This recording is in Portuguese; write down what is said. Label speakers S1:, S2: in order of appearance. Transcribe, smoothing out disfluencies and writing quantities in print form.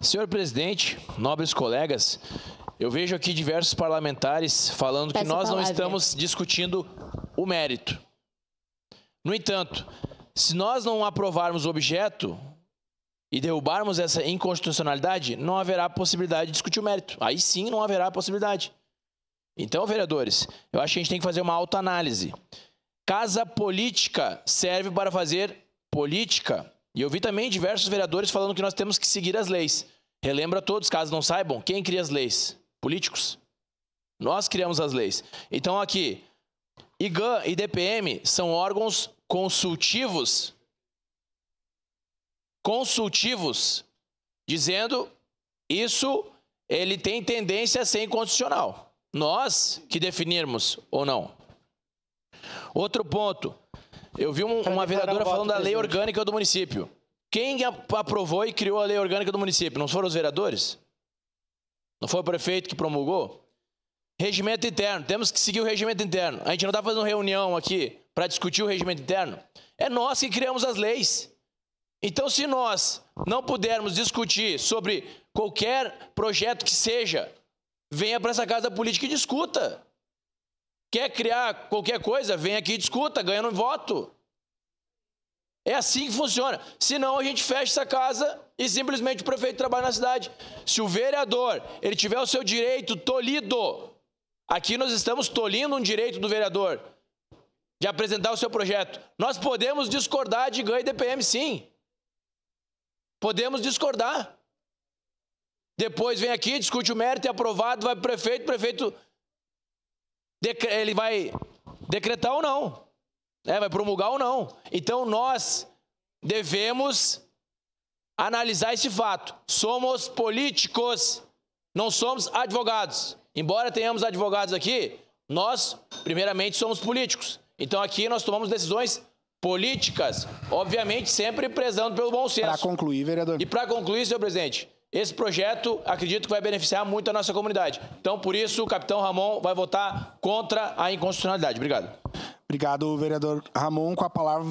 S1: Senhor presidente, nobres colegas, eu vejo aqui diversos parlamentares falando que nós não estamos discutindo o mérito. No entanto, se nós não aprovarmos o objeto e derrubarmos essa inconstitucionalidade, não haverá possibilidade de discutir o mérito. Aí sim não haverá possibilidade. Então, vereadores, eu acho que a gente tem que fazer uma autoanálise. Casa política serve para fazer política. E eu vi também diversos vereadores falando que nós temos que seguir as leis. Relembro a todos, caso não saibam, quem cria as leis? Políticos. Nós criamos as leis. Então aqui, IGAN e DPM são órgãos consultivos, dizendo isso ele tem tendência a ser inconstitucional. Nós que definirmos ou não. Outro ponto, eu vi uma vereadora falando da lei orgânica do município. Quem aprovou e criou a lei orgânica do município? Não foram os vereadores? Não foi o prefeito que promulgou? Regimento interno, temos que seguir o regimento interno. A gente não está fazendo reunião aqui para discutir o regimento interno. É nós que criamos as leis. Então, se nós não pudermos discutir sobre qualquer projeto que seja, venha para essa casa política e discuta. Quer criar qualquer coisa, vem aqui e discuta, ganhando um voto. É assim que funciona. Senão a gente fecha essa casa e simplesmente o prefeito trabalha na cidade. Se o vereador ele tiver o seu direito tolhido, aqui nós estamos tolhindo um direito do vereador de apresentar o seu projeto. Nós podemos discordar de GAN e DPM, sim. Podemos discordar. Depois vem aqui, discute o mérito, é aprovado, vai para o prefeito ele vai decretar ou não, vai promulgar ou não. Então nós devemos analisar esse fato. Somos políticos, não somos advogados. Embora tenhamos advogados aqui, nós, primeiramente, somos políticos. Então aqui nós tomamos decisões políticas, obviamente sempre prezando pelo bom senso.
S2: Para concluir, vereador.
S1: E para concluir, senhor presidente, esse projeto, acredito que vai beneficiar muito a nossa comunidade. Então, por isso, o capitão Ramon vai votar contra a inconstitucionalidade. Obrigado.
S2: Obrigado, vereador Ramon. Com a palavra...